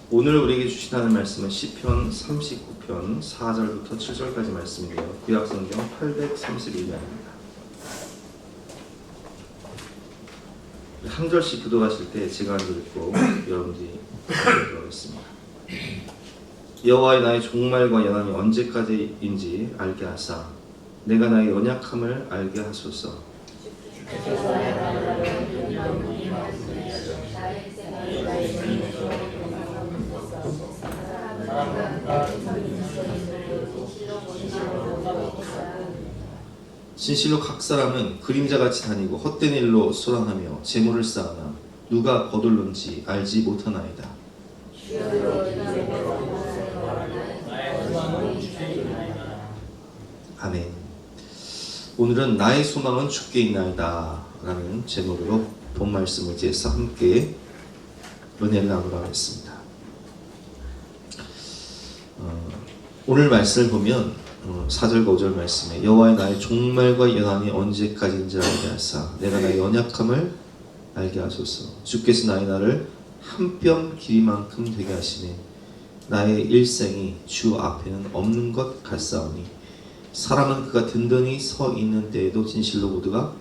오늘 우리에게 주시는 말씀은 시편 39편 4절부터 7절까지 말씀인데요. 구약성경 831면입니다. 한 절씩 교독하실 때 제가 한 절 읽고 여러분들이 들어가겠습니다. 여호와의 나의 종말과 연한이 언제까지인지 알게 하사 내가 나의 연약함을 알게 하소서. 진실로 각 사람은 그림자같이 다니고 헛된 일로 소란하며 재물을 쌓으나 누가 거둘는지 알지 못하나이다. 아멘. 오늘은 나의 소망은 주께 있나이다 라는 제목으로 본 말씀을 이제서 함께 은혜를 나누라 하겠습니다. 오늘 말씀을 보면 4절과 5절 말씀에 여호와의 나의 종말과 연한이 언제까지인지 알게 하사 내가 나의 연약함을 알게 하소서. 주께서 나의 날을 한 뼘 길이만큼 되게 하시네. 나의 일생이 주 앞에는 없는 것 같사오니 사람은 그가 든든히 서 있는 때에도 진실로 모두가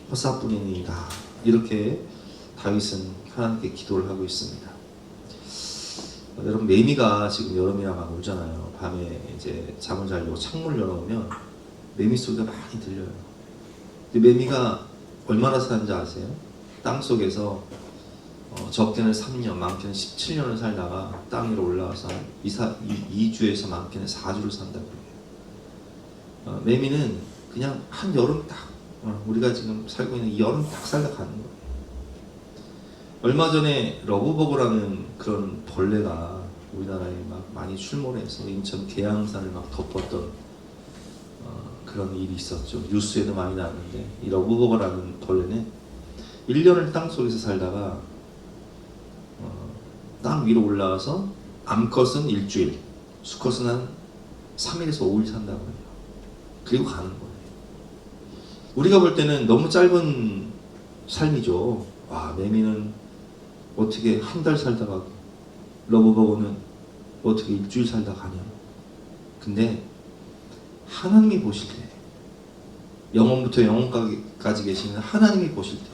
허사뿐이니이다. 이렇게 다윗은 하나님께 기도를 하고 있습니다. 여러분, 매미가 지금 여름이라 막 울잖아요. 밤에 이제 잠을 자려고 창문을 열어놓으면 매미 소리가 많이 들려요. 근데 매미가 얼마나 사는지 아세요? 땅 속에서 적게는 3년, 많게는 17년을 살다가 땅 위로 올라와서 2주에서 많게는 4주를 산다고 해요. 매미는 그냥 한 여름 딱 우리가 지금 살고 있는 이 여름 딱 살다 가는 거예요. 얼마 전에 러브버그라는 그런 벌레가 우리나라에 막 많이 출몰해서 인천 계양산을 막 덮었던 그런 일이 있었죠. 뉴스에도 많이 나왔는데 이 러브버그라는 벌레는 1년을 땅속에서 살다가 땅 위로 올라와서 암컷은 일주일, 수컷은 한 3일에서 5일 산다고 해요. 그리고 가는 거예요. 우리가 볼 때는 너무 짧은 삶이죠. 와, 매미는 어떻게 한 달 살다 가고 러브버거는 어떻게 일주일 살다 가냐. 근데 하나님이 보실 때, 영원부터 영원까지 계시는 하나님이 보실 때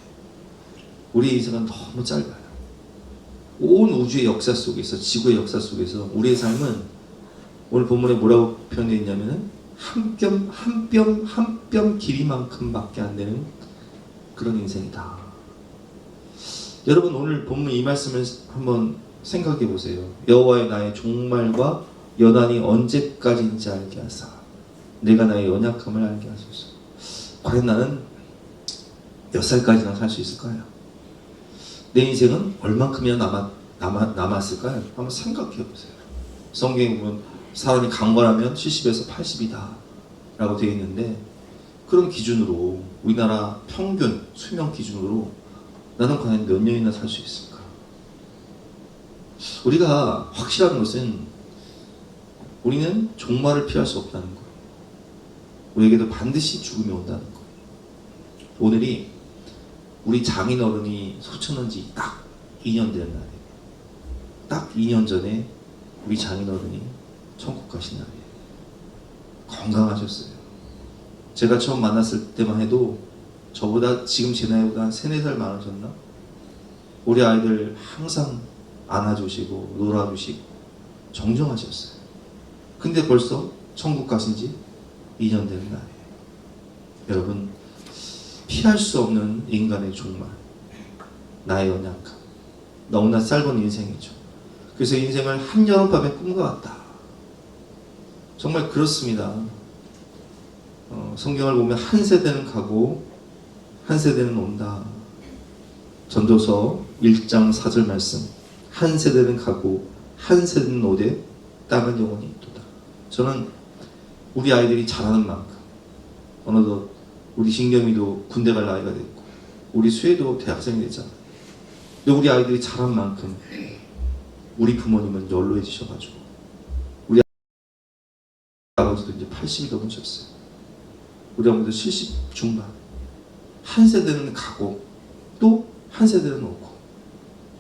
우리의 인생은 너무 짧아요. 온 우주의 역사 속에서, 지구의 역사 속에서 우리의 삶은 오늘 본문에 뭐라고 표현되어 있냐면은 한 뼘 길이만큼밖에 안 되는 그런 인생이다. 여러분, 오늘 본문 이 말씀을 한번 생각해 보세요. 여호와의 나의 종말과 연한이 언제까지인지 알게 하사 내가 나의 연약함을 알게 하소서. 과연 나는 몇 살까지나 살 수 있을까요? 내 인생은 얼만큼이나 남았을까요? 한번 생각해 보세요. 성경에 보면 사람이 강건하면 70에서 80이다 라고 되어 있는데, 그런 기준으로 우리나라 평균 수명 기준으로 나는 과연 몇 년이나 살 수 있을까? 우리가 확실한 것은 우리는 종말을 피할 수 없다는 거예요. 우리에게도 반드시 죽음이 온다는 거예요. 오늘이 우리 장인어른이 소천한 지 딱 2년 되는 날이에요. 딱 2년 전에 우리 장인어른이 천국 가신 날이에요. 건강하셨어요. 제가 처음 만났을 때만 해도 저보다 지금 제 나이보다 한 3, 4살 많으셨나? 우리 아이들 항상 안아주시고 놀아주시고 정정하셨어요. 근데 벌써 천국 가신 지 2년 되는 날이에요. 여러분, 피할 수 없는 인간의 종말, 나의 연약함, 너무나 짧은 인생이죠. 그래서 인생을 한여름밤에 꿈과 같다. 정말 그렇습니다. 성경을 보면 한 세대는 가고 한 세대는 온다. 전도서 1장 4절 말씀, 한 세대는 가고 한 세대는 오되 땅은 영원히 있도다. 저는 우리 아이들이 자라는 만큼, 어느덧 우리 신겸이도 군대 갈 나이가 됐고 우리 수혜도 대학생이 됐잖아요. 근데 우리 아이들이 자란 만큼 우리 부모님은 연로해지셔가지고 우리 아버지도 이제 80이 넘으셨어요. 우리 어머니도 70 중반. 한 세대는 가고 또 한 세대는 오고,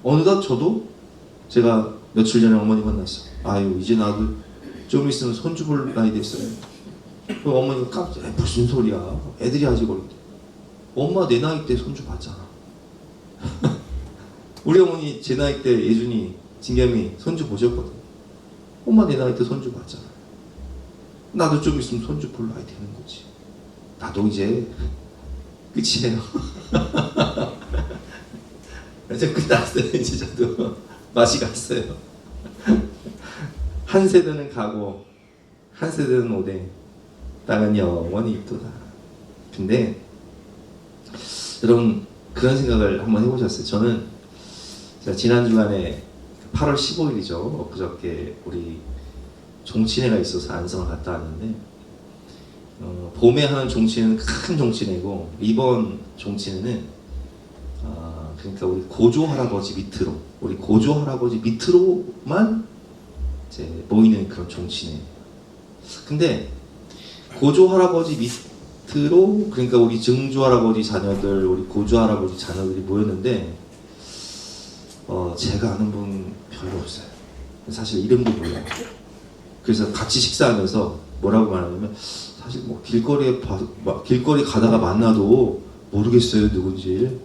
어느덧 저도 제가 며칠 전에 어머니 만났어. 아유 이제 나도 좀 있으면 손주 볼 나이 됐어요. 그 어머니가 깜짝 무슨 소리야. 애들이 아직 어린데. 엄마 내 나이 때 손주 봤잖아. 우리 어머니 제 나이 때 예준이, 진겸이 손주 보셨거든. 엄마 내 나이 때 손주 봤잖아. 나도 좀 있으면 손주 볼 나이 되는 거지. 나도 이제 끝이에요. 이제 끝났어요. 이제 저도 맛이 갔어요. 한 세대는 가고 한 세대는 오되 나는 영원히 있도다. 근데 여러분 그런 생각을 한번 해보셨어요? 저는 제가 지난 주간에 8월 15일이죠. 엊그저께 우리 종친회가 있어서 안성을 갔다 왔는데 봄에 하는 종친회는 큰 종친회고 이번 종친회는 그러니까 우리 고조 할아버지 밑으로 우리 고조 할아버지 밑으로만 이제 모이는 그런 종친회. 근데 고조 할아버지 밑으로 그러니까 우리 증조 할아버지 자녀들, 우리 고조 할아버지 자녀들이 모였는데 제가 아는 분 별로 없어요. 사실 이름도 몰라요. 그래서 같이 식사하면서 뭐라고 말하냐면 사실 뭐 길거리 가다가 만나도 모르겠어요 누군지.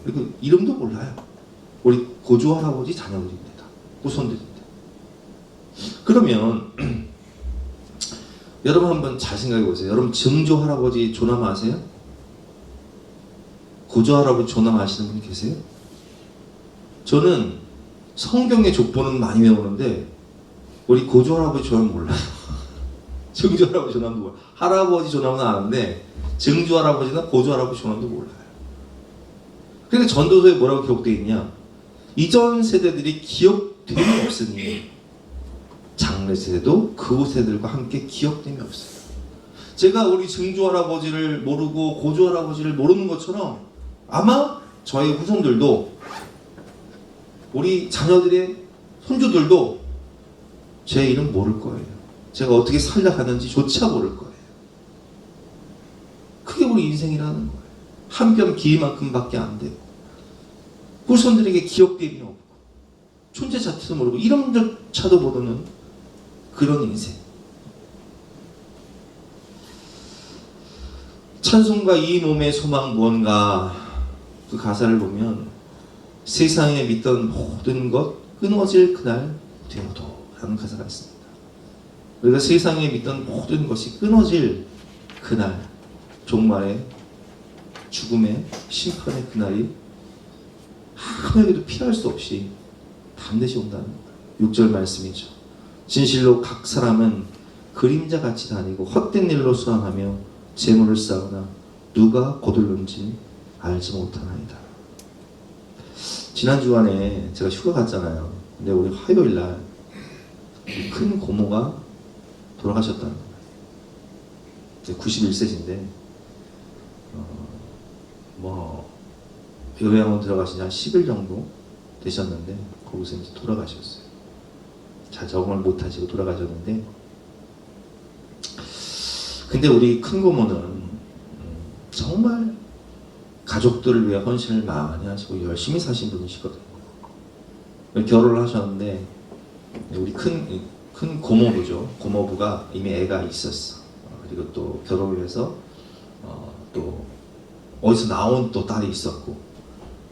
그리고 이름도 몰라요. 우리 고조 할아버지 자녀들입니다. 후손들입니다. 그러면 여러분 한번 잘 생각해 보세요. 여러분 증조 할아버지 조남 아세요? 고조 할아버지 조남 아시는 분 계세요? 저는 성경의 족보는 많이 외우는데 우리 고조 할아버지 조남 몰라요. 증조 할아버지 조남도 몰라요. 할아버지 조남은 아는데 증조 할아버지나 고조 할아버지 조남도 몰라요. 그러니까 전도서에 뭐라고 기록되어 있냐? 이전 세대들이 기억됨이 없으니 장래 세대도 그 세대들과 함께 기억됨이 없어요. 제가 우리 증조 할아버지를 모르고 고조 할아버지를 모르는 것처럼 아마 저희 후손들도 우리 자녀들의 손주들도 제 이름 모를 거예요. 제가 어떻게 살려가는지 조차 모를 거예요. 그게 우리 인생이라는 거예요. 한 뼘 길이만큼밖에 안 되고 후손들에게 기억됨이 없고 존재 자체도 모르고 이름조차도 모르는 그런 인생. 찬송가 이 몸의 소망 무언가 그 가사를 보면 세상에 믿던 모든 것 끊어질 그날 되어도 라는 가사가 있습니다. 우리가 세상에 믿던 모든 것이 끊어질 그날, 종말의 죽음의 심판의 그날이 하나에게도 피할 수 없이 반드시 온다는 거예요. 6절 말씀이죠. 진실로 각 사람은 그림자같이 다니고 헛된 일로 수행하며 재물을 쌓으나 누가 거둘는지 알지 못하나이다. 지난 주간에 제가 휴가 갔잖아요. 근데 우리 화요일날 큰 고모가 돌아가셨다는 거예요. 91세신데 요양원 들어가신 지 한 10일 정도 되셨는데 거기서 이제 돌아가셨어요. 잘 적응을 못하시고 돌아가셨는데 근데 우리 큰 고모는 정말 가족들을 위해 헌신을 많이 하시고 열심히 사신 분이시거든요. 결혼을 하셨는데 우리 큰 고모부죠. 고모부가 이미 애가 있었어. 그리고 또 결혼을 해서 또 어디서 나온 또 딸이 있었고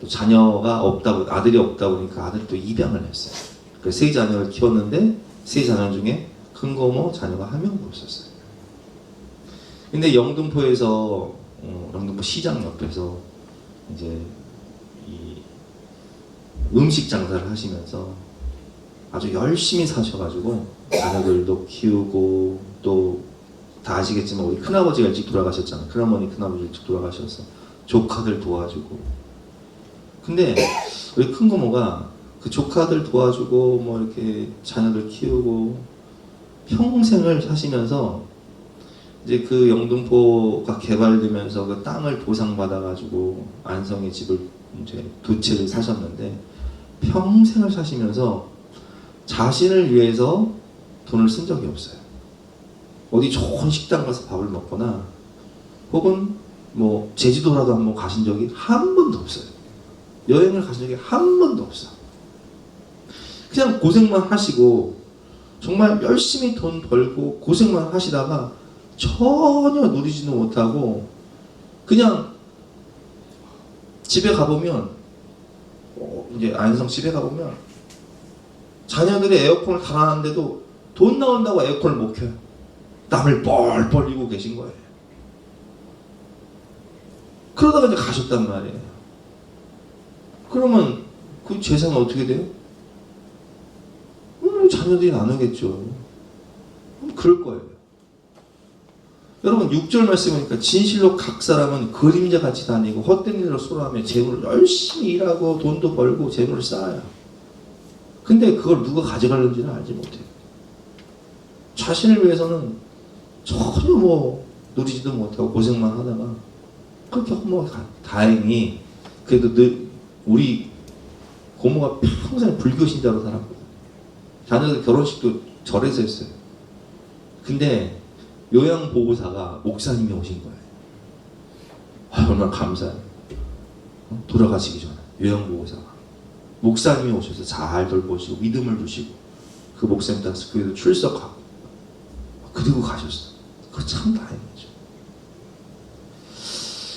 또 자녀가 없다, 아들이 없다 보니까 아들이 또 입양을 했어요. 그래서 세 자녀를 키웠는데 세 자녀 중에 큰 고모 자녀가 한 명도 없었어요. 근데 영등포에서 영등포 시장 옆에서 이제 이 음식 장사를 하시면서 아주 열심히 사셔가지고 자녀들도 키우고 또 다 아시겠지만 우리 큰아버지가 일찍 돌아가셨잖아요. 큰어머니 큰아버지 일찍 돌아가셔서 조카들 도와주고 근데 우리 큰 고모가 그 조카들 도와주고 뭐 이렇게 자녀들 키우고 평생을 사시면서 이제 그 영등포가 개발되면서 그 땅을 보상받아가지고 안성에 집을 이제 두 채를 사셨는데 평생을 사시면서 자신을 위해서 돈을 쓴 적이 없어요. 어디 좋은 식당 가서 밥을 먹거나 혹은 뭐 제주도라도 한번 가신 적이 한 번도 없어요. 여행을 가신 적이 한 번도 없어. 그냥 고생만 하시고 정말 열심히 돈 벌고 고생만 하시다가 전혀 누리지도 못하고 그냥 집에 가보면 이제 안성 집에 가보면 자녀들이 에어컨을 달아놨는데도 돈 나온다고 에어컨을 못 켜요. 땀을 뻘뻘 흘리고 계신 거예요. 그러다가 이제 가셨단 말이에요. 그러면 그 재산은 어떻게 돼요? 자녀들이 나누겠죠. 그럴 거예요. 여러분 6절 말씀 보니까 진실로 각 사람은 그림자 같이 다니고 헛된 일로 쏘라며 재물을 열심히 일하고 돈도 벌고 재물을 쌓아요. 근데 그걸 누가 가져가는지는 알지 못해요. 자신을 위해서는 전혀 누리지도 못하고 고생만 하다가 그렇게 다행히 그래도 늘 우리 고모가 평생 불교 신자로 살았거든요. 자녀들 결혼식도 절에서 했어요. 근데 요양보호사가 목사님이 오신 거예요. 얼마나 감사해요. 돌아가시기 전에 요양보호사가 목사님이 오셔서 잘 돌보시고 믿음을 주시고 그 목사님 따라서 교회도 출석하고 그리고 가셨어요. 그거 참 다행이죠.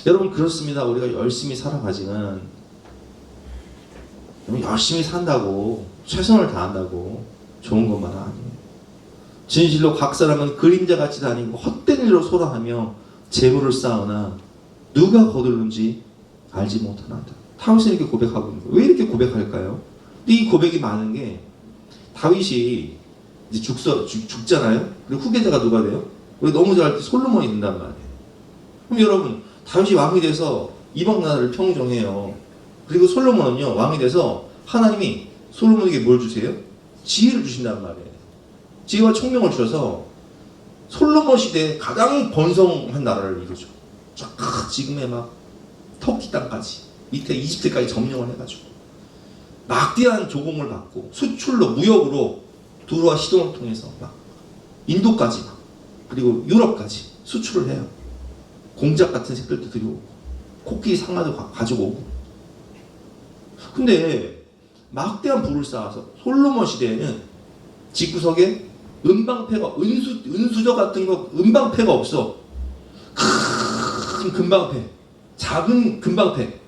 여러분 그렇습니다. 우리가 열심히 살아가지만 열심히 산다고 최선을 다한다고 좋은 것만은 아니에요. 진실로 각 사람은 그림자같이 다니고 헛된 일로 소라하며 재물을 쌓으나 누가 거두는지 알지 못하나이다. 다윗은 이렇게 고백하고 있는 거예요. 왜 이렇게 고백할까요? 이 고백이 많은 게 다윗이 이제 죽잖아요. 그리고 후계자가 누가 돼요? 우리 너무 잘 때 솔로몬이 된단 말이에요. 그럼 여러분 다윗이 왕이 돼서 이방 나라를 평정해요. 그리고 솔로몬은요 왕이 돼서 하나님이 솔로몬에게 뭘 주세요? 지혜를 주신단 말이에요. 지혜와 총명을 주셔서 솔로몬 시대에 가장 번성한 나라를 이루죠. 지금의 막 터키 땅까지 밑에 이집트까지 점령을 해가지고 막대한 조공을 받고 수출로 무역으로 두루와 시돈을 통해서 막 인도까지 막 그리고 유럽까지 수출을 해요. 공작 같은 색들도 들여오고 코끼리 상아도 가지고 오고. 근데 막대한 부를 쌓아서 솔로몬 시대에는 집구석에 은방패가 은수저 같은 거 은방패가 없어. 큰 금방패, 작은 금방패.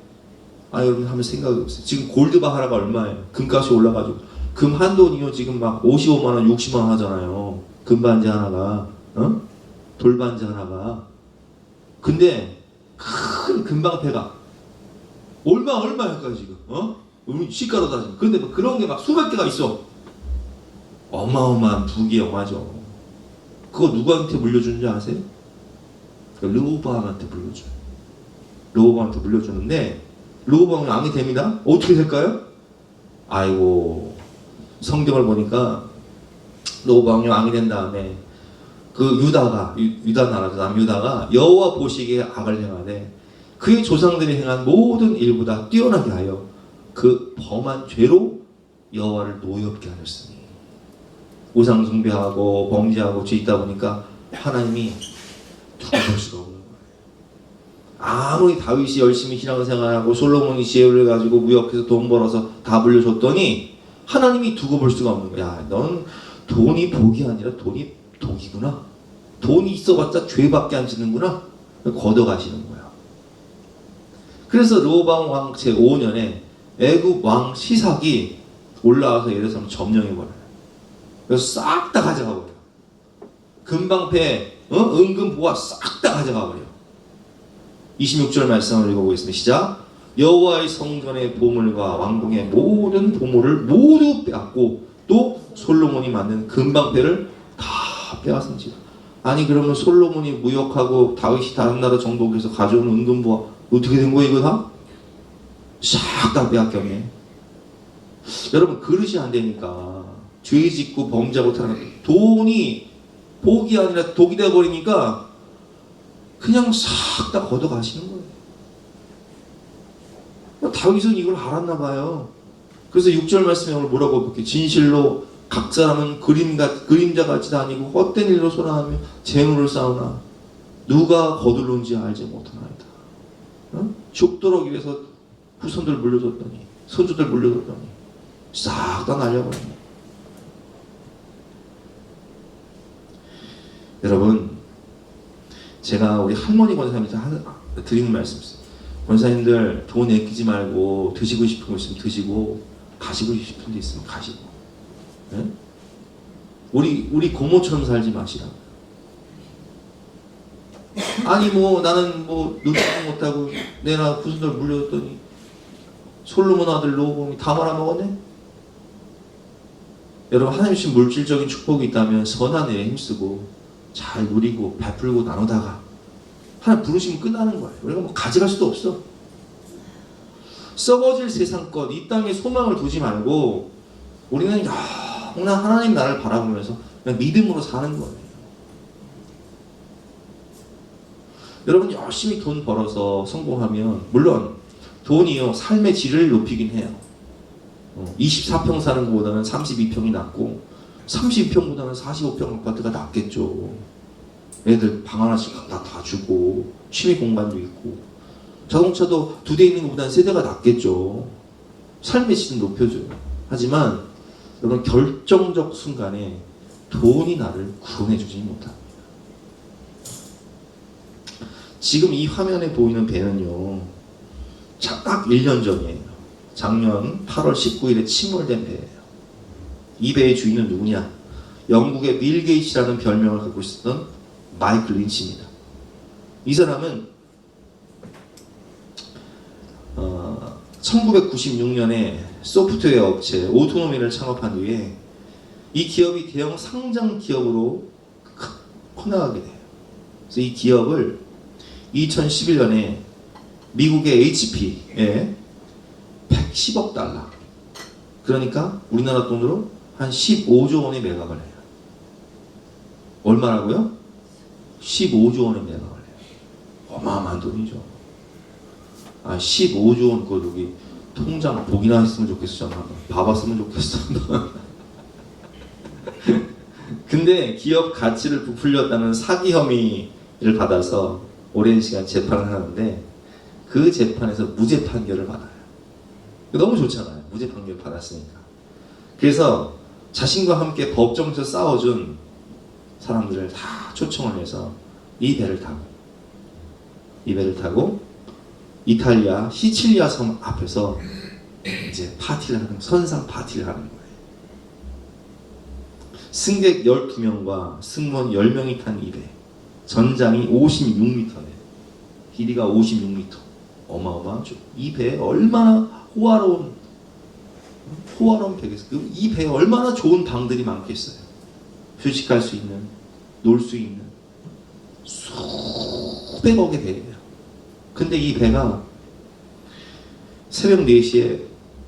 여러분 한번 생각해보세요. 지금 골드바 하나가 얼마예요? 금값이 올라가지고 금 한 돈이요 지금 막 55만 원, 60만 원 하잖아요. 금반지 하나가, 돌반지 하나가. 근데 큰 금방패가 얼마일까요 지금? 시가로 따지면. 근데 뭐 그런 게 막 수백 개가 있어. 어마어마한 부귀 영화죠. 그거 누구한테 물려주는지 아세요? 르호보암한테 물려줘요. 르호보암한테 물려주는데 르호보암이 왕이 됩니다. 어떻게 될까요? 아이고 성경을 보니까 르호보암이 왕이 된 다음에 그 유다 나라 남유다가 여호와 보시기에 악을 행하되 그의 조상들이 행한 모든 일보다 뛰어나게 하여 그 범한 죄로 여호와를 노엽게 하였으니 우상 숭배하고 범죄하고 죄 있다 보니까 하나님이 두고 볼 수가 없는 거예요. 아무리 다윗이 열심히 신앙생활하고 솔로몬이 지혜를 가지고 무역해서 돈 벌어서 다 물려줬더니 하나님이 두고 볼 수가 없는 거야. 넌 돈이 복이 아니라 돈이 독이구나. 돈이 있어봤자 죄밖에 안 짓는구나. 걷어가시는 거야. 그래서 르호보암 왕 제5년에 애굽 왕 시삭이 올라와서 예루살렘을 점령해버려요. 그래서 싹 다 가져가버려요. 금방패, 은금 보화 싹 다 가져가버려요. 26절 말씀을 읽어보겠습니다. 시작. 여호와의 성전의 보물과 왕궁의 모든 보물을 모두 빼앗고 또 솔로몬이 만든 금방패를 다 빼앗은지라. 아니 그러면 솔로몬이 무역하고 다윗이 다른 나라 정복해서 가져온 은금 보화 어떻게 된 거야 이거 다? 싹 다 빼앗겼네. 여러분 그릇이 안 되니까 죄 짓고 범죄하고 타는 돈이 복이 아니라 독이 되어버리니까 그냥 싹 다 걷어가시는 거예요. 다윗은 이걸 알았나 봐요. 그래서 6절 말씀에 오늘 뭐라고 볼게요. 진실로 각 사람은 그림자같이 다니고 헛된 일로 소란하며 재물을 쌓으나 누가 거둘는지 알지 못하나이다. 죽도록 위해서 후손들 물려줬더니 손주들 물려줬더니 싹 다 날려버렸네. 여러분, 제가 우리 할머니 권사님한테 드리는 말씀 있어요. 권사님들 돈 아끼지 말고 드시고 싶은 거 있으면 드시고 가시고 싶은 데 있으면 가시고, 네? 우리 고모처럼 살지 마시라고. 아니 뭐 나는 뭐 노력도 못하고 내가 후손들 물려줬더니 솔로몬 아들 로보암이 다 말아먹었네. 여러분, 하나님 주신 물질적인 축복이 있다면 선한 일에 힘쓰고 잘 누리고 베풀고 나누다가 하나님 부르시면 끝나는 거예요. 우리가 뭐 가져갈 수도 없어. 썩어질 세상 것, 이 땅에 소망을 두지 말고 우리는 영원한 하나님 나라를 바라보면서 그냥 믿음으로 사는 거예요. 여러분, 열심히 돈 벌어서 성공하면 물론 돈이요 삶의 질을 높이긴 해요. 24평 사는 것보다는 32평이 낫고 32평보다는 45평 아파트가 낫겠죠. 애들 방 하나씩 다 주고 취미 공간도 있고 자동차도 2대 있는 것보다는 3대가 낫겠죠. 삶의 질은 높여줘요. 하지만 여러분, 결정적 순간에 돈이 나를 구원해주지 못합니다. 지금 이 화면에 보이는 배는요, 딱 1년 전이에요. 작년 8월 19일에 침몰된 배예요. 이 배의 주인은 누구냐? 영국의 빌 게이츠라는 별명을 갖고 있었던 마이클 린치입니다. 이 사람은 1996년에 소프트웨어 업체 오토노미를 창업한 뒤에 이 기업이 대형 상장 기업으로 커나가게 돼요. 그래서 이 기업을 2011년에 미국의 HP에 110억 달러, 그러니까 우리나라 돈으로 한 15조 원에 매각을 해요. 얼마라고요? 15조 원에 매각을 해요. 어마어마한 돈이죠. 15조 원, 그거 여기 통장 보기나 했으면 좋겠어. 봐봤으면 좋겠어. 근데 기업 가치를 부풀렸다는 사기 혐의를 받아서 오랜 시간 재판을 하는데 그 재판에서 무죄 판결을 받아요. 너무 좋잖아요. 무죄 판결 받았으니까. 그래서 자신과 함께 법정에서 싸워준 사람들을 다 초청을 해서 이 배를 타고 이탈리아 시칠리아 섬 앞에서 이제 파티를 하는, 선상 파티를 하는 거예요. 승객 12명과 승무원 10명이 탄 이 배. 전장이 56m네. 길이가 56m. 어마어마하죠. 이 배에 얼마나 호화로운 배겠어요. 이 배에 얼마나 좋은 방들이 많겠어요. 휴식할 수 있는, 놀 수 있는 수백억의 배예요. 근데 이 배가 새벽 4시에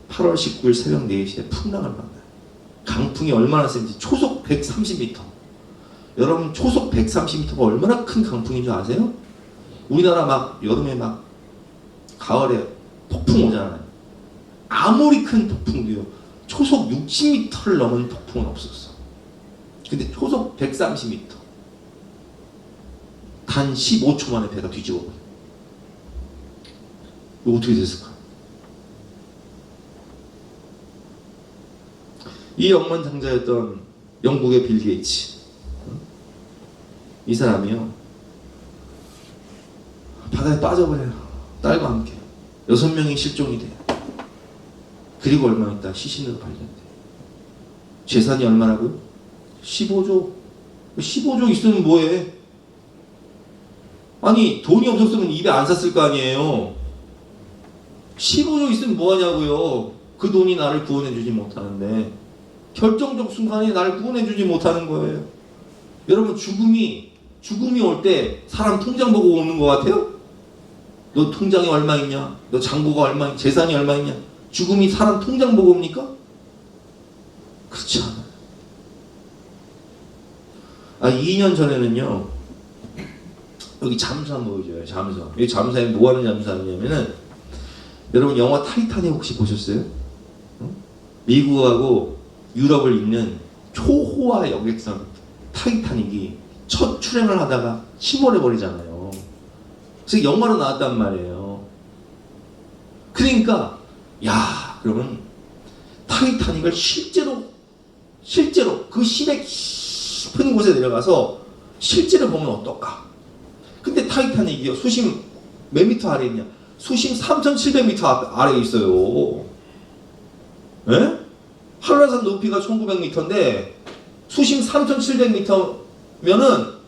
8월 19일 새벽 4시에 풍랑을 만나요. 강풍이 얼마나 센지 초속 130m. 여러분, 초속 130m가 얼마나 큰 강풍인 줄 아세요? 우리나라 막 여름에 막 가을에 폭풍 오잖아요. 아무리 큰 폭풍도요 초속 60m를 넘은 폭풍은 없었어. 근데 초속 130m, 단 15초 만에 배가 뒤집어 버려. 이거 어떻게 됐을까? 이 억만장자였던 영국의 빌 게이츠, 이 사람이요 바다에 빠져버려요. 딸과 함께 6명이 실종이 돼요. 그리고 얼마 있다 시신으로 발견돼요. 재산이 얼마라고요? 15조. 15조 있으면 뭐해? 아니, 돈이 없었으면 입에 안 샀을 거 아니에요. 15조 있으면 뭐하냐고요. 그 돈이 나를 구원해주지 못하는데, 결정적 순간에 나를 구원해주지 못하는 거예요. 여러분, 죽음이 올 때 사람 통장 보고 오는 것 같아요? 너 통장에 얼마 있냐? 너 잔고가 얼마 있냐? 재산이 얼마 있냐? 죽음이 사람 통장 보고 옵니까? 그렇지 않아요. 2년 전에는요, 여기 잠수함 보여줘요. 잠수함. 이 잠수함이 뭐 하는 잠수함이냐면은, 여러분 영화 타이타닉 혹시 보셨어요? 미국하고 유럽을 잇는 초호화 여객선 타이타닉이 첫 출행을 하다가 침몰해 버리잖아요. 그래서 영화로 나왔단 말이에요. 그러니까 그러면 타이타닉을 실제로 그 심해 깊은 곳에 내려가서 실제로 보면 어떨까? 근데 타이타닉이요. 수심 몇 미터 아래에 있냐? 수심 3,700m 아래에 있어요. 예? 한라산 높이가 1900m인데 수심 3,700m면은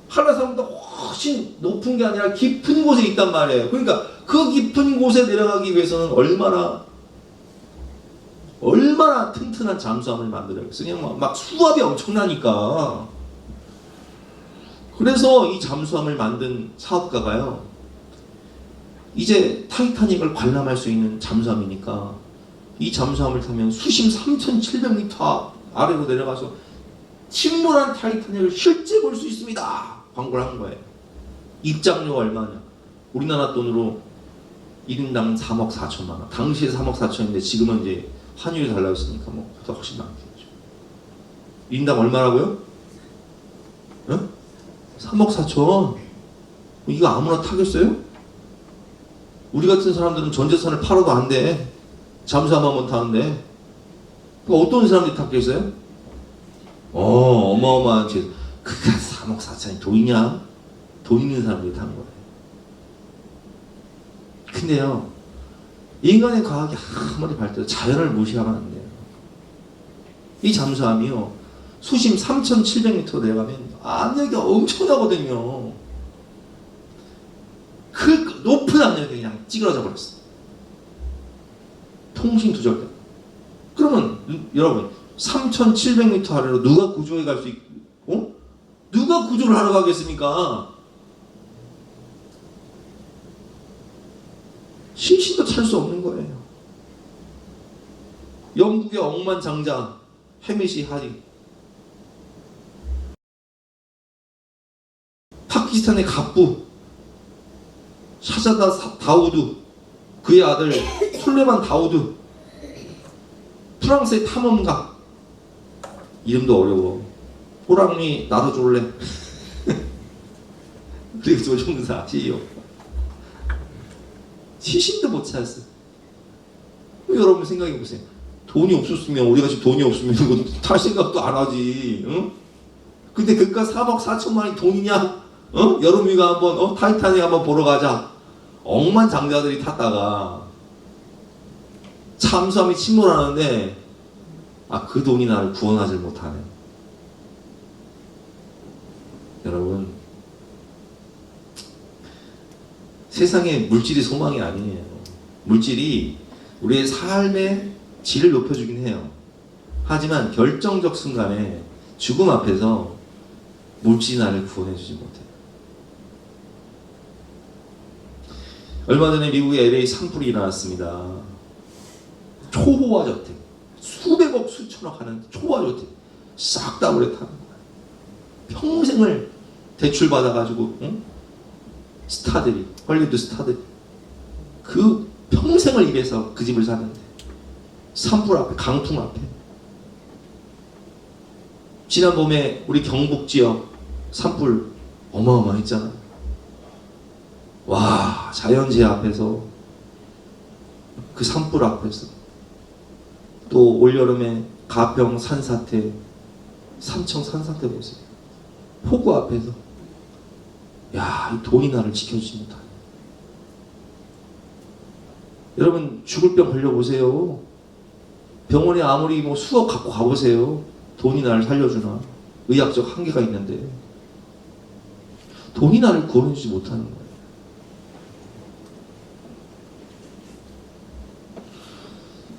한라산보다 훨씬 높은 게 아니라 깊은 곳에 있단 말이에요. 그러니까 그 깊은 곳에 내려가기 위해서는 얼마나 튼튼한 잠수함을 만들어야겠어요. 그냥 막 수압이 엄청나니까. 그래서 이 잠수함을 만든 사업가가요, 이제 타이타닉을 관람할 수 있는 잠수함이니까 이 잠수함을 타면 수심 3,700m 아래로 내려가서 침몰한 타이타닉을 실제 볼 수 있습니다. 광고를 한 거예요. 입장료가 얼마냐? 우리나라 돈으로 1인당 3억 4천만 원. 당시에 3억 4천인데 지금은 이제 환율이 달라졌으니까 뭐 더 훨씬 많겠죠. 1인당 얼마라고요? 응? 3억 4천. 이거 아무나 타겠어요? 우리 같은 사람들은 전 재산을 팔아도 안 돼. 잠수함 한번 타는데. 그러니까 어떤 사람들이 탔겠어요? 어마어마한 재산. 그게 3억 4천이 돈이냐? 돈 있는 사람들이 타는 거예요. 근데요, 인간의 과학이 아무리 발달해도 자연을 무시하면 안 돼요. 이 잠수함이요, 수심 3,700m 내려가면 압력이 엄청나거든요. 그 높은 압력이 그냥 찌그러져 버렸어. 통신 두절돼. 그러면 여러분 3,700m 아래로 누가 구조해 갈 수 있고, 누가 구조를 하러 가겠습니까? 신신도 찰 수 없는 거예요. 영국의 억만장자 해미시 하리, 파키스탄의 갑부 샤자다 다우드, 그의 아들 술레만 다우드, 프랑스의 탐험가, 이름도 어려워, 호랑이 나도 줄래 그리고 조종사 CEO, 시신도 못 찾았어. 여러분 생각해 보세요. 돈이 없었으면, 우리가 지금 돈이 없으면 이거 탈 생각도 안 하지. 응? 근데 그깟 3억 4천만 원이 돈이냐? 여름이가 한번 타이타닉 한번 보러 가자. 억만장자들이 탔다가 잠수함이 침몰하는데 그 돈이 나를 구원하지 못하네. 여러분, 세상에 물질이 소망이 아니에요. 물질이 우리의 삶의 질을 높여주긴 해요. 하지만 결정적 순간에 죽음 앞에서 물질이 나를 구원해주지 못해요. 얼마 전에 미국의 LA 산불이 일어났습니다. 초호화 저택, 수백억 수천억 하는 초호화 저택 싹 다 물에 타는 거예요. 평생을 대출 받아가지고, 응? 스타들이, 헐리우드 스타들이 그 평생을 일해서 그 집을 사는데 산불 앞에, 강풍 앞에. 지난 봄에 우리 경북 지역 산불 어마어마했잖아요. 와, 자연재해 앞에서, 그 산불 앞에서, 또 올여름에 가평 산사태, 삼청 산사태 보세요. 폭우 앞에서, 야, 이 돈이 나를 지켜주지 못하네. 여러분, 죽을 병 걸려보세요. 병원에 아무리 뭐 수억 갖고 가보세요. 돈이 나를 살려주나? 의학적 한계가 있는데 돈이 나를 구원해주지 못하는 거예요.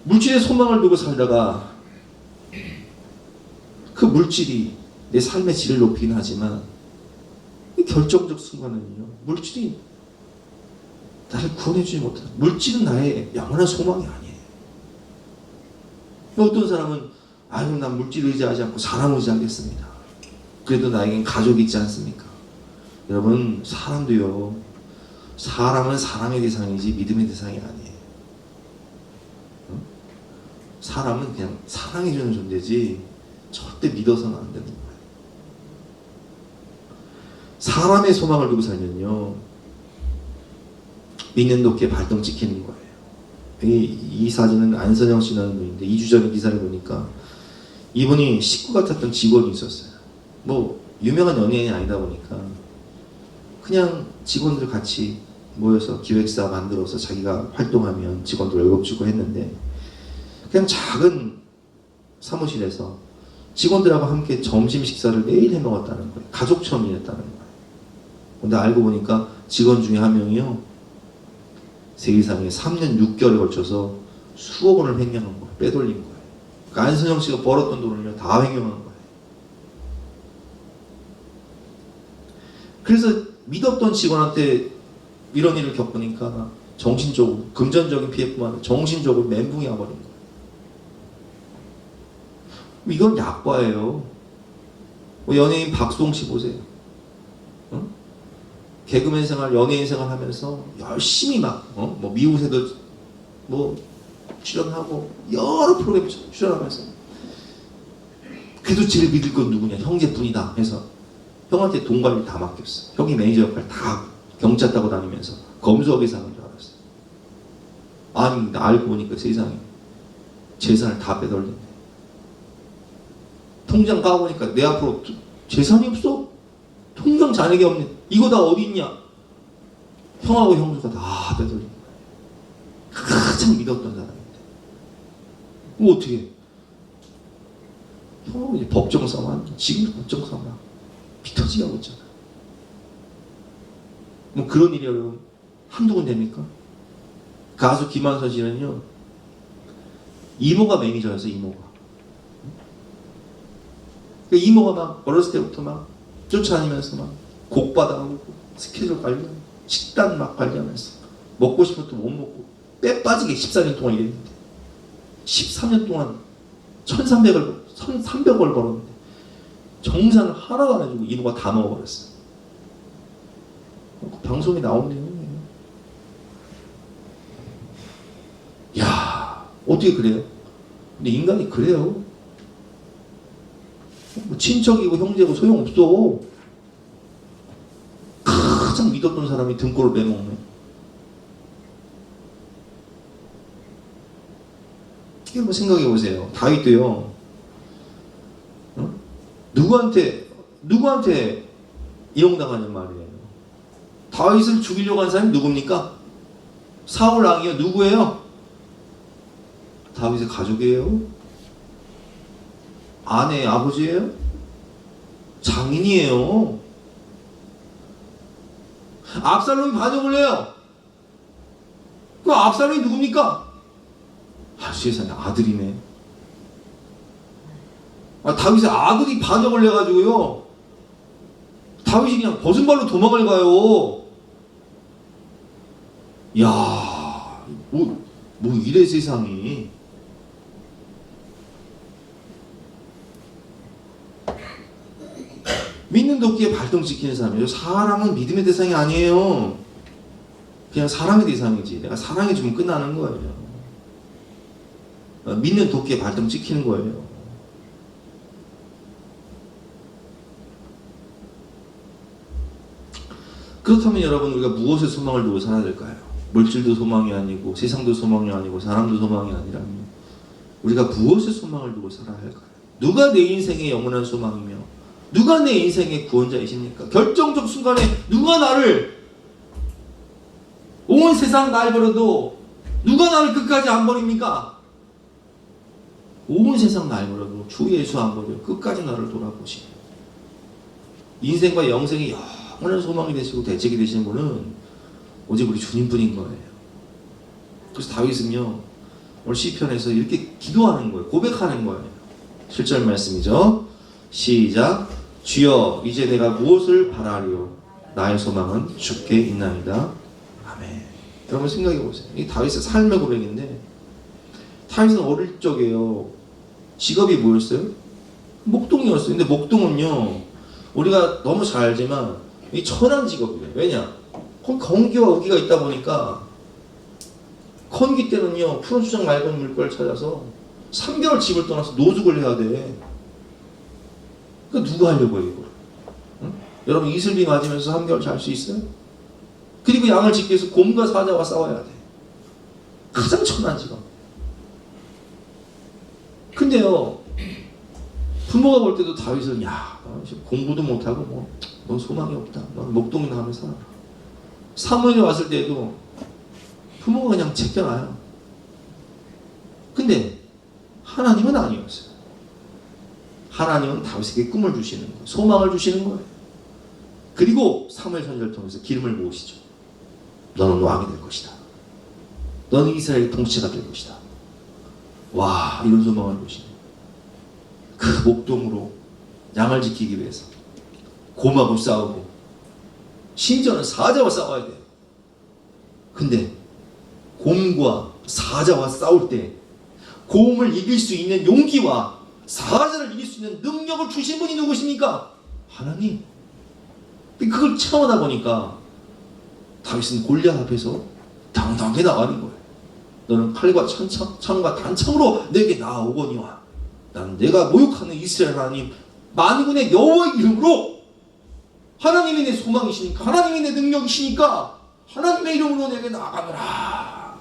물질에 소망을 두고 살다가 그 물질이 내 삶의 질을 높이긴 하지만 결정적 순간은요, 물질이 나를 구원해주지 못하는, 물질은 나의 영원한 소망이 아니에요. 어떤 사람은 난 물질 의지하지 않고 사람 의지하겠습니다. 그래도 나에겐 가족이 있지 않습니까? 여러분, 사람도요, 사람은 사랑의 대상이지 믿음의 대상이 아니에요. 사람은 그냥 사랑해주는 존재지 절대 믿어서는 안 되는 거예요. 사람의 소망을 두고 살면요, 믿는 도끼에 발등 찍히는 거예요. 이 사진은 안선영 씨라는 분인데, 2주 전에 기사를 보니까 이분이 식구 같았던 직원이 있었어요. 뭐 유명한 연예인이 아니다 보니까 그냥 직원들 같이 모여서 기획사 만들어서 자기가 활동하면 직원들 월급 주고 했는데, 그냥 작은 사무실에서 직원들하고 함께 점심 식사를 매일 해 먹었다는 거예요. 가족처럼 일했다는 거예요. 근데 알고 보니까 직원 중에 한 명이요, 세상에 3년 6개월에 걸쳐서 수억 원을 횡령한 거예요. 빼돌린 거예요. 그러니까 안선영 씨가 벌었던 돈을 다 횡령한 거예요. 그래서 믿었던 직원한테 이런 일을 겪으니까 정신적으로, 금전적인 피해뿐만 아니라 정신적으로 멘붕이 와버린 거예요. 이건 약과예요. 연예인 박수홍 씨 보세요. 어? 개그맨 생활, 연예인 생활 하면서 열심히 뭐 미우새도 뭐 출연하고 여러 프로그램 출연하면서, 그래도 제일 믿을 건 누구냐? 형제뿐이다 해서 형한테 돈 관리 다 맡겼어. 형이 매니저 역할 다 경찰 타고 다니면서 검수업에서 하는 줄 알았어요. 아니, 알고 보니까 세상에 재산을 다 빼돌린대. 통장 까보니까 내 앞으로 재산이 없어. 통장 잔액이 없네. 이거 다 어디 있냐? 형하고 형수가 다 빼돌린 거야. 가장 믿었던 사람인데. 뭐 어떻게 해? 형하고 이제 법정 싸움, 지금 법정 싸움 피터지게 하고 있잖아. 뭐 그런 일이 여러분 한두 군 됩니까? 가수 김한선 씨는요, 이모가 매니저였어. 이모가. 이모가 막 어렸을 때부터 막 쫓아다니면서 막 곡 받아오고 스케줄 관리하고 식단 막 관리하면서 먹고 싶은 것도 못 먹고 빼 빠지게 14년 동안 일했는데, 13년 동안 1,300을 벌었는데 정산을 하나도 안 해주고 이모가 다 먹어버렸어. 방송에 나온 내용이에요. 야, 어떻게 그래요? 근데 인간이 그래요. 뭐 친척이고 형제고 소용없어. 가장 믿었던 사람이 등골을 빼먹네. 이거 뭐 생각해 보세요. 다윗도요, 누구한테 이용당하는 말이에요. 다윗을 죽이려고 한 사람이 누굽니까? 사울 왕이요. 누구예요? 다윗의 가족이에요. 아내의 아버지예요. 장인이에요. 압살롬이 반역을 해요. 그 압살롬이 누굽니까? 세상에 아들이네. 다윗의 아들이 반역을 해가지고요, 다윗이 그냥 벗은 발로 도망을 가요. 야, 뭐 이래 세상이. 믿는 도끼에 발동시키는 사람이죠. 사랑은 믿음의 대상이 아니에요. 그냥 사랑의 대상이지. 내가 사랑해주면 끝나는 거예요. 믿는 도끼에 발동시키는 거예요. 그렇다면 여러분, 우리가 무엇에 소망을 두고 살아야 될까요? 물질도 소망이 아니고 세상도 소망이 아니고 사람도 소망이 아니라면 우리가 무엇에 소망을 두고 살아야 할까요? 누가 내 인생의 영원한 소망이며 누가 내 인생의 구원자이십니까? 결정적 순간에 누가 나를, 온 세상 날 버려도 누가 나를 끝까지 안 버립니까? 온 세상 날 버려도 주 예수 안 버려 끝까지 나를 돌아보시니 인생과 영생의 영원한 소망이 되시고 대책이 되시는 분은 오직 우리 주님뿐인 거예요. 그래서 다윗은요, 오늘 시편에서 이렇게 기도하는 거예요. 고백하는 거예요. 7절 말씀이죠. 시작. 주여, 이제 내가 무엇을 바라리요? 나의 소망은 주께 있나이다. 아멘. 여러분 생각해 보세요. 이 다윗의 삶의 고백인데, 다윗은 어릴 적에요, 직업이 뭐였어요? 목동이었어요. 근데 목동은요, 우리가 너무 잘 알지만 이 천한 직업이에요. 왜냐? 거기 건기와 우기가 있다 보니까 건기 때는요, 푸른 수정 맑은 물결을 찾아서 3개월 집을 떠나서 노숙을 해야 돼. 그러니까 누가 하려고 해요, 이걸? 응? 여러분 이슬비 맞으면서 3개월 잘 수 있어요? 그리고 양을 짓기 위해서 곰과 사자와 싸워야 돼. 가장 천한 직업. 근데요, 부모가 볼 때도 다윗은 야, 너 공부도 못하고 넌 소망이 없다. 넌 목동이나 하며 살아라. 사무엘이 왔을 때도 부모가 그냥 제껴놔요. 근데 하나님은 아니었어요. 하나님은 다윗에게 꿈을 주시는 거예요. 소망을 주시는 거예요. 그리고 사무엘 선지자를 통해서 기름을 부으시죠. 너는 왕이 될 것이다. 너는 이스라엘의 통치가 될 것이다. 와, 이런 소망을 주시네. 그 목동으로 양을 지키기 위해서 곰하고 싸우고 심지어는 사자와 싸워야 돼요. 근데 곰과 사자와 싸울 때 곰을 이길 수 있는 용기와 사자를 이길 수 있는 능력을 주신 분이 누구십니까? 하나님. 그걸 체험하다 보니까 다윗은 골리앗 앞에서 당당하게 나가는 거예요. 너는 칼과 창과 단창으로 내게 나아오거니와 난 내가 모욕하는 이스라엘 하나님 만군의 여호와의 이름으로 하나님이 내 소망이시니까 하나님이 내 능력이시니까 하나님의 이름으로 내게 나아가노라.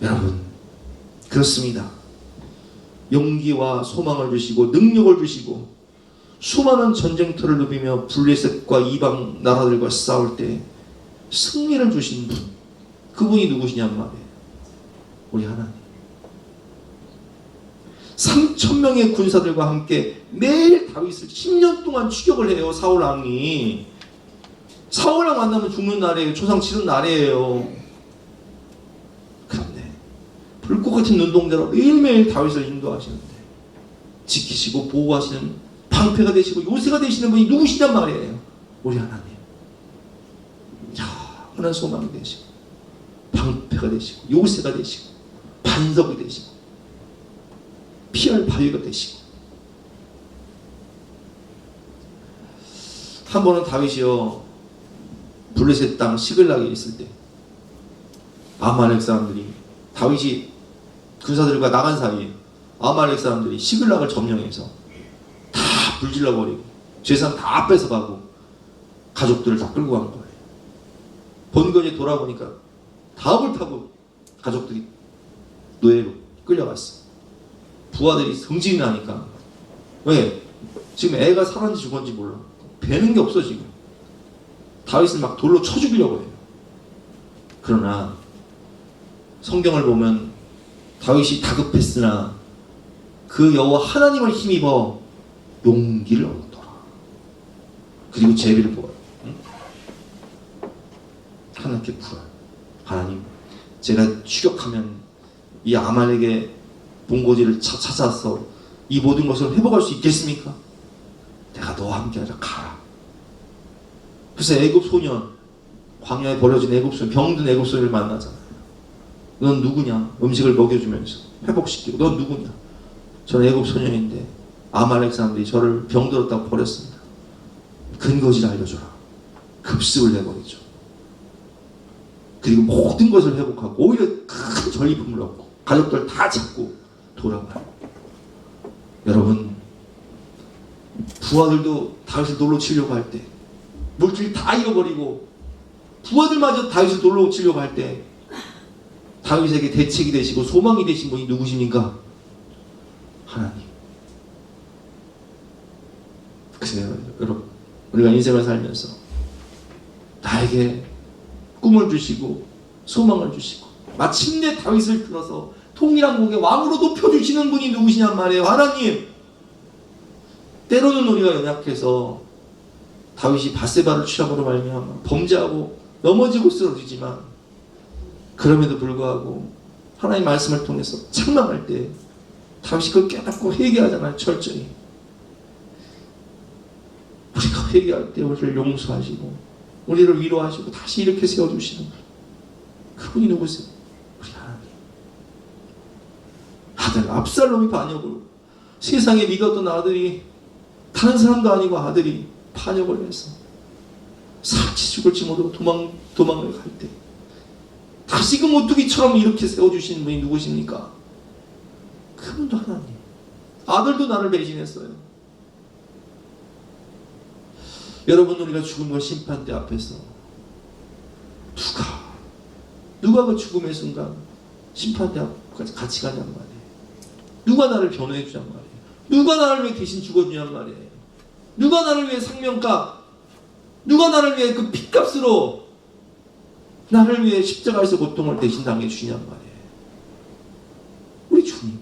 여러분, 그렇습니다. 용기와 소망을 주시고 능력을 주시고 수많은 전쟁터를 누비며 블레셋과 이방 나라들과 싸울 때 승리를 주신 분, 그분이 누구시냔 말이에요. 우리 하나님. 3,000명의 군사들과 함께 매일 다윗을 10년 동안 추격을 해요. 사울왕이. 사울왕 만나면 죽는 날이에요. 초상 치는 날이에요. 그런데 불꽃 같은 눈동자로 매일매일 다윗을 인도하시는데 지키시고 보호하시는 방패가 되시고 요새가 되시는 분이 누구시냔 말이에요. 우리 하나님. 영원한 소망이 되시고 방패가 되시고 요새가 되시고 반석이 되시고 피할 바위가 되시고. 한 번은 다윗이요 블레셋 땅 시글락에 있을 때 아말렉 사람들이 다윗이 군사들과 나간 사이에 아말렉 사람들이 시글락을 점령해서 다 불질러 버리고 재산 다 뺏어가고 가족들을 다 끌고 간 거예요. 본거지에 돌아보니까 다 불타고 가족들이 노예로 끌려갔어. 부하들이 성질이 나니까. 왜? 지금 애가 살았는지 죽었는지 몰라. 배는 게 없어 지금. 다윗을 막 돌로 쳐 죽이려고 해요. 그러나 성경을 보면 다윗이 다급했으나 그 여호와 하나님을 힘입어 용기를 얻었더라. 그리고 제비를 보아요. 응? 하나님께 부활. 하나님, 제가 추격하면 이 아말렉의 본고지를 찾아서 이 모든 것을 회복할 수 있겠습니까? 내가 너와 함께하자. 가라. 그래서 애굽 소년, 광야에 버려진 애굽 소년, 병든 애굽 소년을 만나잖아요. 넌 누구냐? 음식을 먹여주면서 회복시키고. 넌 누구냐? 저는 애굽 소년인데 아말렉 사람들이 저를 병들었다고 버렸습니다. 근거지를 알려줘라. 급습을 내버리죠. 그리고 모든 것을 회복하고 오히려 큰 전리품을 얻고 가족들 다 잡고 돌아가요. 여러분, 부하들도 다윗을 놀러 치려고 할 때 물질 다 잃어버리고 부하들마저 다윗을 놀러 치려고 할 때 다윗에게 대책이 되시고 소망이 되신 분이 누구십니까? 하나님. 그래요, 여러분, 우리가 인생을 살면서 나에게 꿈을 주시고 소망을 주시고 마침내 다윗을 들어서 통일한 국의 왕으로 높여주시는 분이 누구시냔 말이에요. 하나님. 때로는 우리가 연약해서 다윗이 밧세바를 취함으로 말미암아 범죄하고 넘어지고 쓰러지지만 그럼에도 불구하고 하나님의 말씀을 통해서 책망할 때 다윗이 그걸 깨닫고 회개하잖아요. 철저히. 우리가 회개할 때 우리를 용서하시고 우리를 위로하시고 다시 이렇게 세워주시는 분, 그분이 누구세요? 우리 하나님. 아들 압살롬이 반역으로 세상에 믿었던 아들이 다른 사람도 아니고 아들이 반역을 해서 살지 죽을지 모르고 도망을 갈 때 다시금 오뚜기처럼 이렇게 세워주시는 분이 누구십니까? 그분도 하나님. 아들도 나를 배신했어요. 여러분, 우리가 죽음과 심판대 앞에서 누가 그 죽음의 순간 심판대 앞까지 같이 가냔 말이에요. 누가 나를 변호해 주냔 말이에요. 누가 나를 위해 대신 죽어주냔 말이에요. 누가 나를 위해 생명값, 누가 나를 위해 그 핏값으로 나를 위해 십자가에서 고통을 대신 당해 주시냔 말이에요. 우리 주님.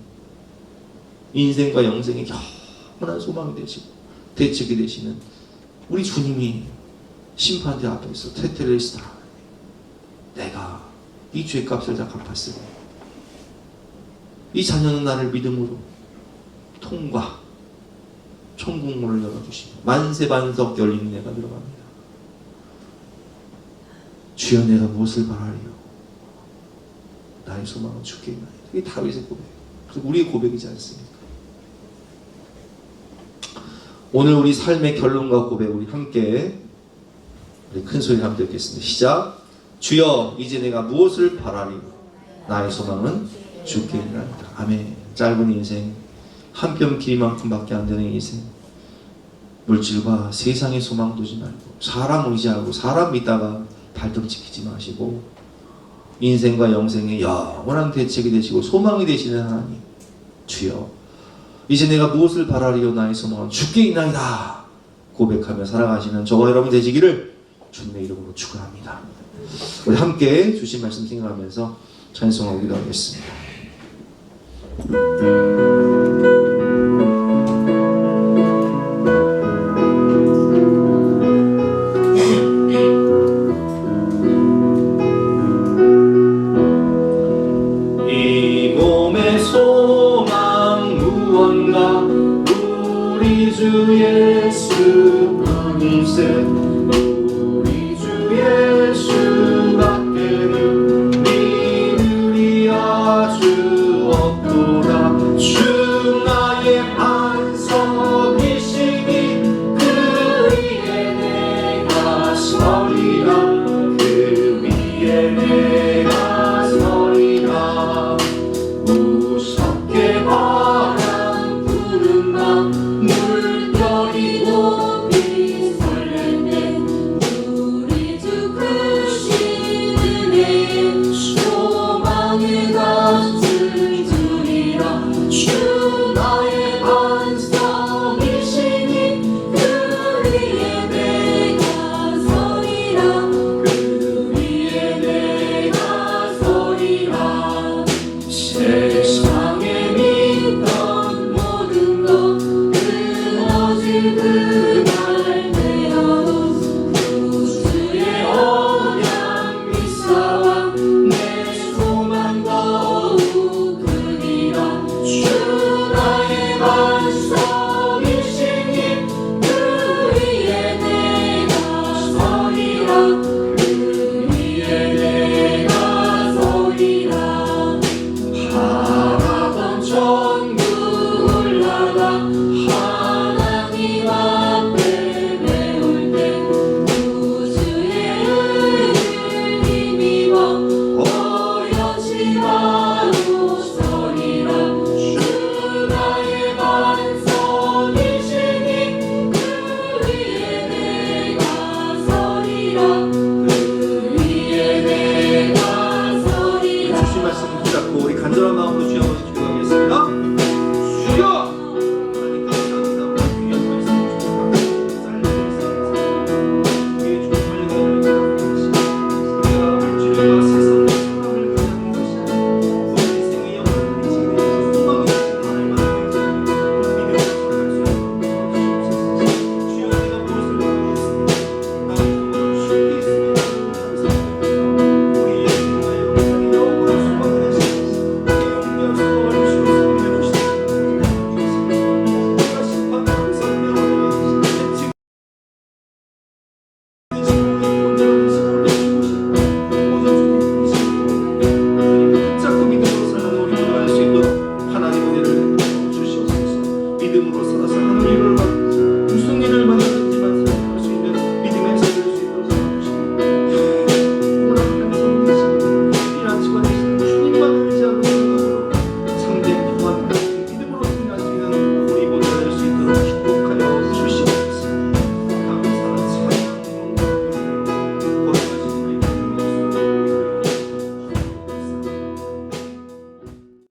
인생과 영생의 영원한 소망이 되시고 대책이 되시는 우리 주님이 심판대 앞에서 테텔레스다. 내가 이 죄값을 다 갚았으니 이 자녀는 나를 믿음으로 통과 천국문을 열어주시고 만세반석 열린 내가 들어갑니다. 주여 내가 무엇을 바라리요? 나의 소망은 주께 있나이다. 이게 다윗의 고백이에요. 그래서 우리의 고백이지 않습니까? 오늘 우리 삶의 결론과 고백 우리 함께 우리 큰 소리 함께 듣겠습니다. 시작. 주여 이제 내가 무엇을 바라리요? 나의 소망은 주께 있나이다. 아멘. 짧은 인생 한 뼘 길이만큼밖에 안 되는 인생, 물질과 세상의 소망 두지 말고 사람 의지하고 사람 믿다가 발등 지키지 마시고 인생과 영생의 영원한 대책이 되시고 소망이 되시는 하나님, 주여 이제 내가 무엇을 바라리요? 나의 소망은 주께 있나이다 고백하며 살아가시는 저와 여러분 되시기를 주님의 이름으로 축원합니다. 우리 함께 주신 말씀 생각하면서 찬송하고 기도하겠습니다. 이 몸의 소망 무언가 우리 주 예수 그리세 우리 주 예수밖에는 믿으리 아주 없도다 주 나의